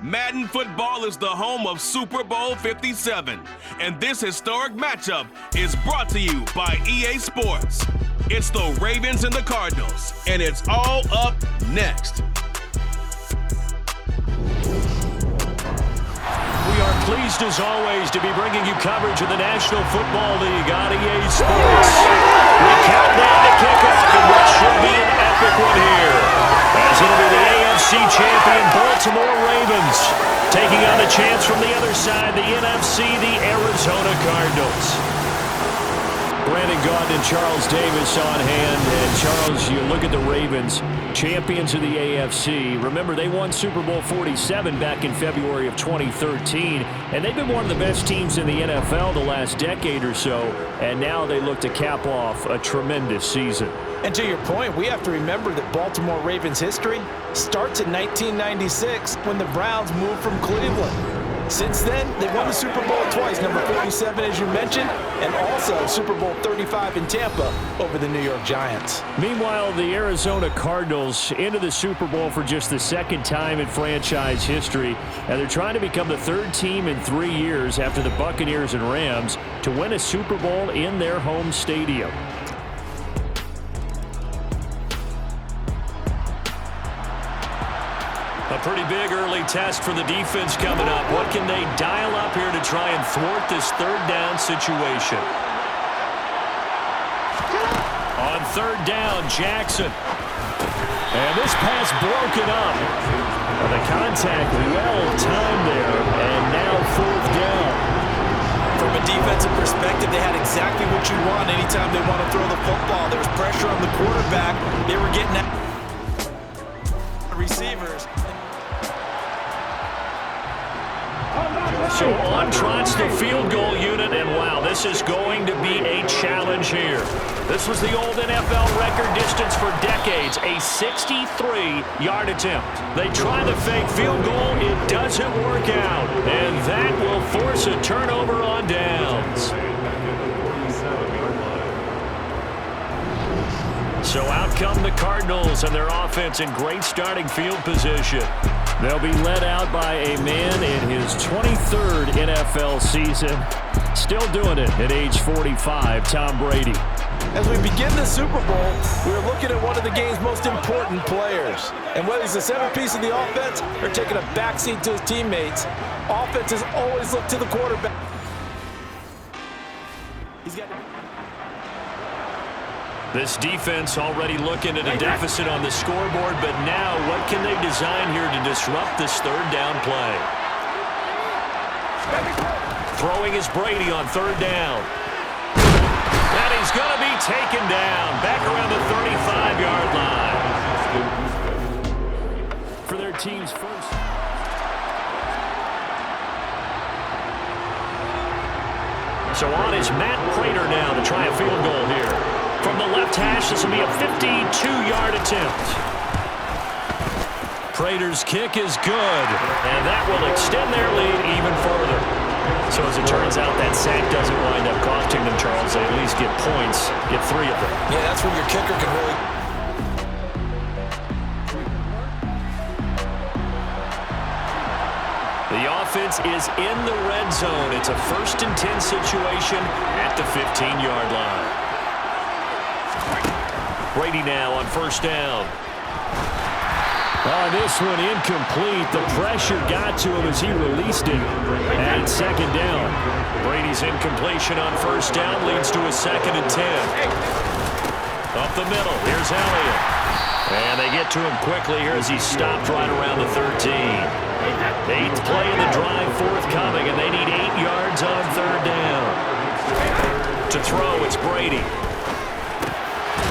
Madden football is the home of Super Bowl 57, and this historic matchup is brought to you by EA Sports. It's the Ravens and the Cardinals, and it's all up next. We are pleased, as always, to be bringing you coverage of the National Football League on EA Sports. We count down to kickoff in what should be an epic one here, as it'll be the AFC champion Baltimore Ravens taking on the chance from the other side, the NFC, the Arizona Cardinals. Brandon Gaudin and Charles Davis on hand. And Charles, you look at the Ravens, champions of the AFC. Remember, they won Super Bowl 47 back in February of 2013, and they've been one of the best teams in the NFL the last decade or so, and now they look to cap off a tremendous season. And to your point, we have to remember that Baltimore Ravens history starts in 1996 when the Browns moved from Cleveland. Since then, they won the Super Bowl twice, number 47, as you mentioned, and also Super Bowl 35 in Tampa over the New York Giants. Meanwhile, the Arizona Cardinals into the Super Bowl for just the second time in franchise history, and they're trying to become the third team in 3 years after the Buccaneers and Rams to win a Super Bowl in their home stadium. A pretty big early test for the defense coming up. What can they dial up here to try and thwart this third down situation? On third down, Jackson. And this pass broken up. The contact well timed there, and now fourth down. From a defensive perspective, they had exactly what you want anytime they want to throw the football. There was pressure on the quarterback. They were getting at receivers. So on trots the field goal unit, and wow, this is going to be a challenge here. This was the old NFL record distance for decades, a 63-yard attempt. They try the fake field goal, it doesn't work out, and that will force a turnover on downs. So out come the Cardinals and their offense in great starting field position. They'll be led out by a man in his 23rd NFL season. Still doing it at age 45, Tom Brady. As we begin the Super Bowl, we're looking at one of the game's most important players. And whether he's the centerpiece of the offense or taking a backseat to his teammates, offenses always look to the quarterback. This defense already looking at a deficit on the scoreboard, but now what can they design here to disrupt this third down play? Throwing is Brady on third down. And he's going to be taken down back around the 35-yard line. For their team's first. So on is Matt Prater now to try a field goal here. From the left hash, this will be a 52-yard attempt. Prater's kick is good, and that will extend their lead even further. So as it turns out, that sack doesn't wind up costing them, Charles. They at least get points, get 3 of them. Yeah, that's where your kicker can really... The offense is in the red zone. It's a 1st and 10 situation at the 15-yard line. Brady now on first down. This one incomplete. The pressure got to him as he released it. And second down. Brady's incompletion on first down leads to a 2nd and 10. Up the middle. Here's Elliott. And they get to him quickly here as he stopped right around the 13. 8th play of the drive forthcoming, and they need 8 yards on third down. To throw, it's Brady.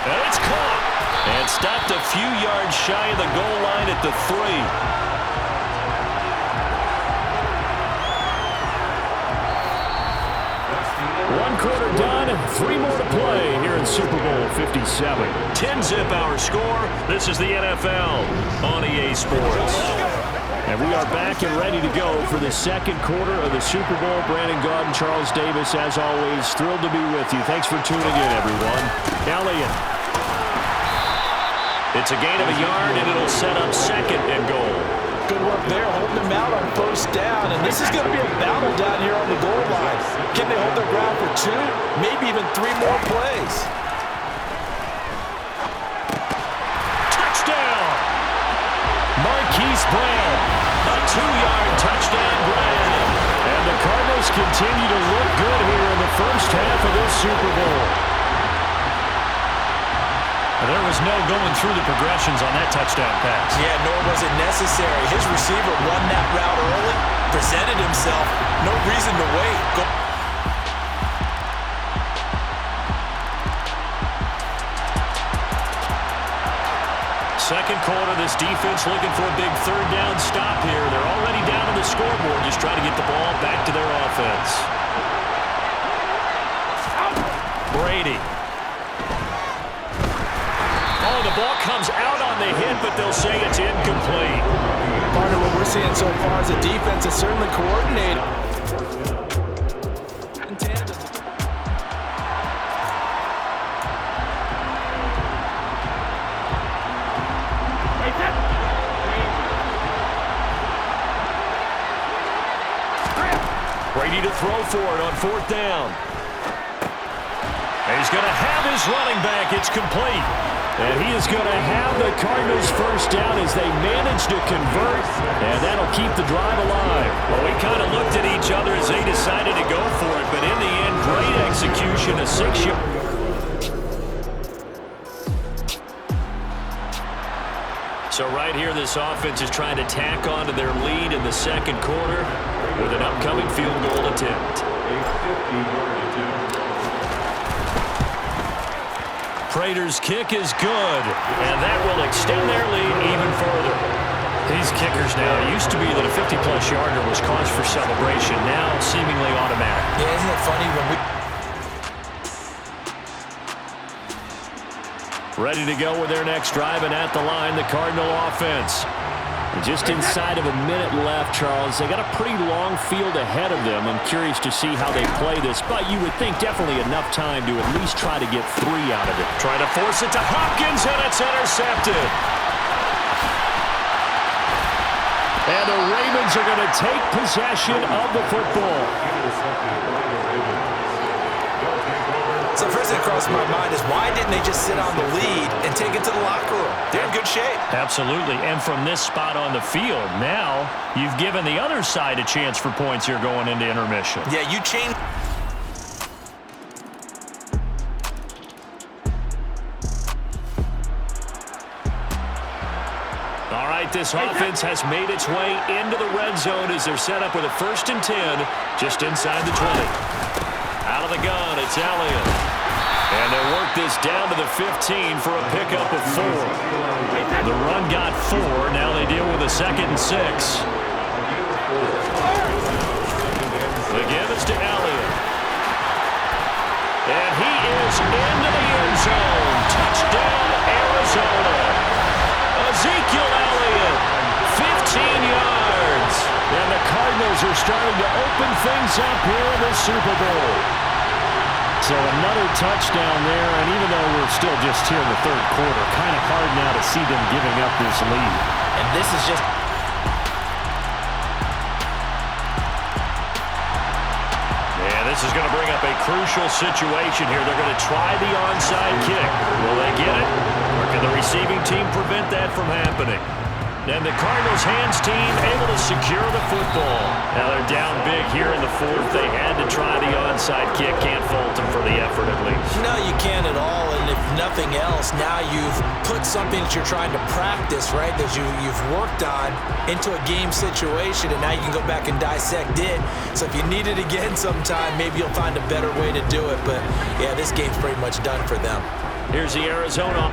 And it's caught. And stopped a few yards shy of the goal line at the 3. One quarter done, 3 more to play here in Super Bowl 57. 10-zip our score. This is the NFL on EA Sports. And we are back and ready to go for the second quarter of the Super Bowl. Brandon Gaudin, Charles Davis, as always, thrilled to be with you. Thanks for tuning in, everyone. Elliott. It's a gain of a yard, and it'll set up 2nd and goal. Good work there, holding them out on first down. And this is going to be a battle down here on the goal line. Can they hold their ground for 2, maybe even 3 more plays? Touchdown! Marquise Brown. A 2-yard touchdown grab. And the Cardinals continue to look good here in the first half of this Super Bowl. There was no going through the progressions on that touchdown pass. Yeah, nor was it necessary. His receiver won that route early, presented himself. No reason to wait. Second quarter, this defense looking for a big third down stop here. They're already down on the scoreboard, just trying to get the ball back to their offense. Brady. Oh, the ball comes out on the hit, but they'll say it's incomplete. Part of what we're seeing so far is the defense is certainly coordinated. Brady to throw for it on fourth down. And he's going to have his running back. It's complete. And he is going to have the Cardinals first down as they manage to convert. And that'll keep the drive alive. Well, we kind of looked at each other as they decided to go for it. But in the end, great execution, a 6-yard. So right here, this offense is trying to tack onto their lead in the second quarter with an upcoming field goal attempt. Prater's kick is good, and that will extend their lead even further. These kickers now, it used to be that a 50-plus yarder was cause for celebration, now seemingly automatic. Yeah, isn't it funny when we... Ready to go with their next drive, and at the line, the Cardinal offense. Just inside of a minute left, Charles. They got a pretty long field ahead of them. I'm curious to see how they play this, but you would think definitely enough time to at least try to get 3 out of it. Trying to force it to Hopkins, and it's intercepted. And the Ravens are going to take possession of the football. So first thing that crossed my mind is why didn't they just sit on the lead and take it to the locker room? They're in good shape. Absolutely, and from this spot on the field, now you've given the other side a chance for points here going into intermission. Yeah, you change. All right, this offense has made its way into the red zone as they're set up with a 1st and 10 just inside the 20. Out of the gun, it's Elliott. And they work this down to the 15 for a pickup of 4. The run got 4. Now they deal with a 2nd and 6. The give is to Elliott. And he is into the end zone. Touchdown, Arizona. Ezekiel Elliott, 15 yards. And the Cardinals are starting to open things up here in the Super Bowl. So another touchdown there, and even though we're still just here in the 3rd quarter, kind of hard now to see them giving up this lead. And this is just... And this is going to bring up a crucial situation here. They're going to try the onside kick. Will they get it? Or can the receiving team prevent that from happening? And the Cardinals hands team able to secure the football. Now they're down big here in the 4th. They had to try the onside kick. Can't fault them for the effort at least. No, you can't at all. And if nothing else, now you've put something that you're trying to practice, right, that you've worked on into a game situation, and now you can go back and dissect it. So if you need it again sometime, maybe you'll find a better way to do it. But, yeah, this game's pretty much done for them. Here's the Arizona.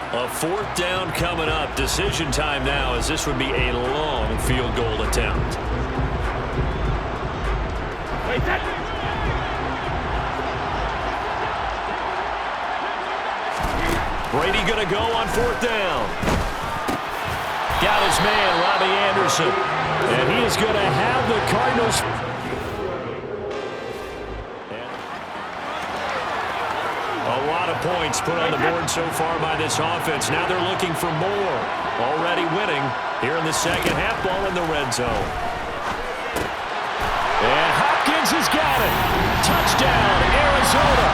A 4th down coming up. Decision time now, as this would be a long field goal attempt. Brady going to go on 4th down. Got his man, Robbie Anderson. And he is going to have the Cardinals. A lot of points put on the board so far by this offense. Now they're looking for more. Already winning here in the second half, ball in the red zone. And Hopkins has got it. Touchdown, Arizona.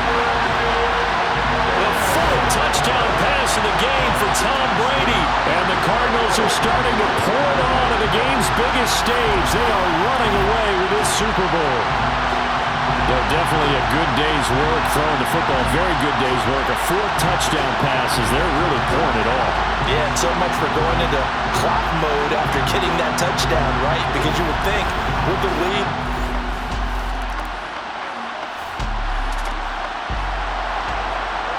The fourth touchdown pass of the game for Tom Brady. And the Cardinals are starting to pour it on at the game's biggest stage. They are running away with this Super Bowl. Definitely a good day's work throwing the football. Very good day's work. A fourth touchdown pass as they're really pouring it on. Yeah, and so much for going into clock mode after getting that touchdown, right? Because you would think with the lead.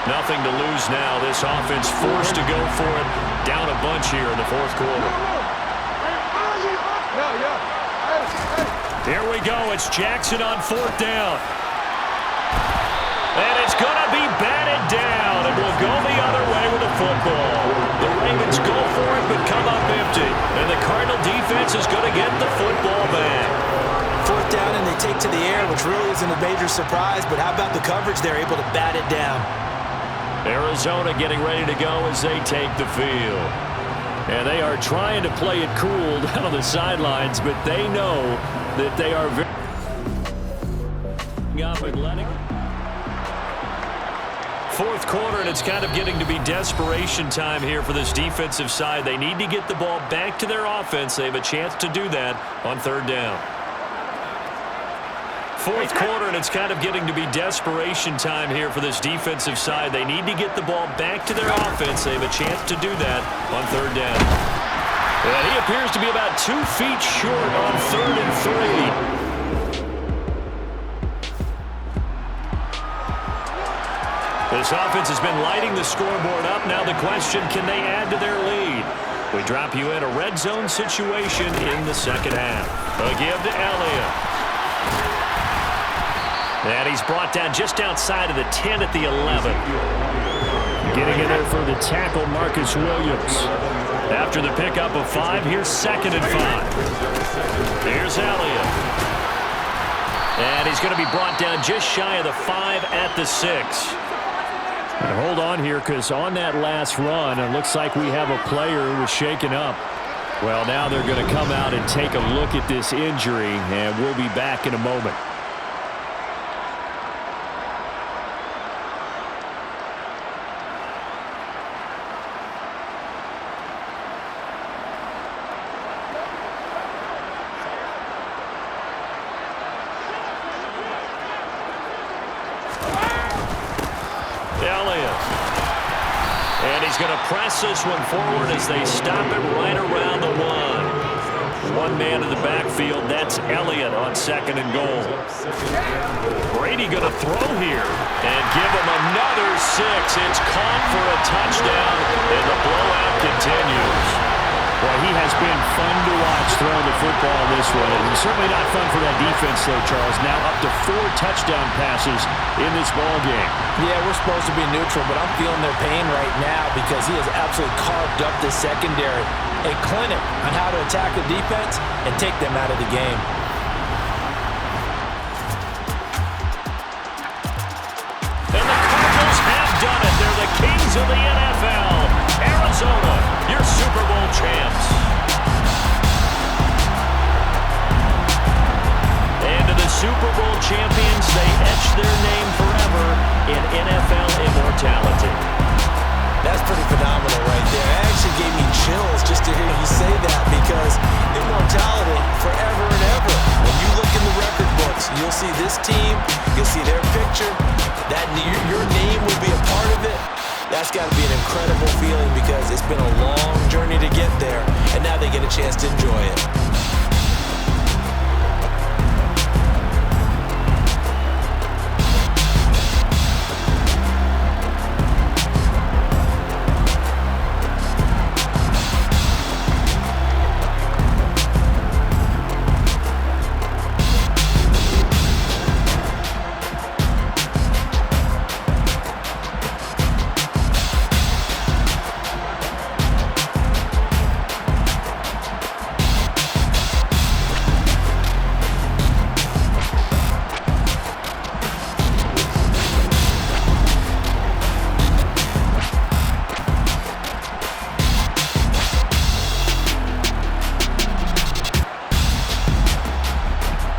Nothing to lose now. This offense forced to go for it. Down a bunch here in the fourth quarter. Here we go. It's Jackson on fourth down. And it's going to be batted down. And will go the other way with the football. The Ravens go for it but come up empty. And the Cardinal defense is going to get the football back. Fourth down and they take to the air, which really isn't a major surprise. But how about the coverage? They're able to bat it down. Arizona getting ready to go as they take the field. And they are trying to play it cool down on the sidelines, but they know that they are very up and letting. Fourth quarter, and it's kind of getting to be desperation time here for this defensive side. They need to get the ball back to their offense. They have a chance to do that on third down. Fourth quarter, and it's kind of getting to be desperation time here for this defensive side. They need to get the ball back to their offense. They have a chance to do that on third down. And he appears to be about 2 feet short on 3rd and 3. This offense has been lighting the scoreboard up. Now the question, can they add to their lead? We drop you in a red zone situation in the second half. A give to Elliott. And he's brought down just outside of the 10 at the 11. Getting in there for the tackle, Marcus Williams. After the pickup of 5, here's 2nd and 5. Here's Elliott. And he's going to be brought down just shy of the 5 at the 6. And hold on here, because on that last run, it looks like we have a player who was shaken up. Well, now they're going to come out and take a look at this injury, and we'll be back in a moment. Press this one forward as they stop it right around the 1. One man in the backfield. That's Elliott on 2nd and goal. Brady going to throw here and give him another 6. It's caught for a touchdown, and the blowout continues. Well, he has been fun to watch throwing the football this way. And certainly not fun for that defense, though, Charles. Now up to 4 touchdown passes in this ball game. Yeah, we're supposed to be neutral, but I'm feeling their pain right now because he has absolutely carved up the secondary. A clinic on how to attack the defense and take them out of the game. And the Cardinals have done it. They're the kings of the NFL. Arizona, your Super Bowl champs. And to the Super Bowl champions, they etch their name forever in NFL immortality. That's pretty phenomenal right there. It actually gave me chills just to hear you say that, because immortality forever and ever. When you look in the record books, you'll see this team, you'll see their picture, that your name will be a part of it. That's got to be an incredible feeling because it's been a long journey to get there, and now they get a chance to enjoy it.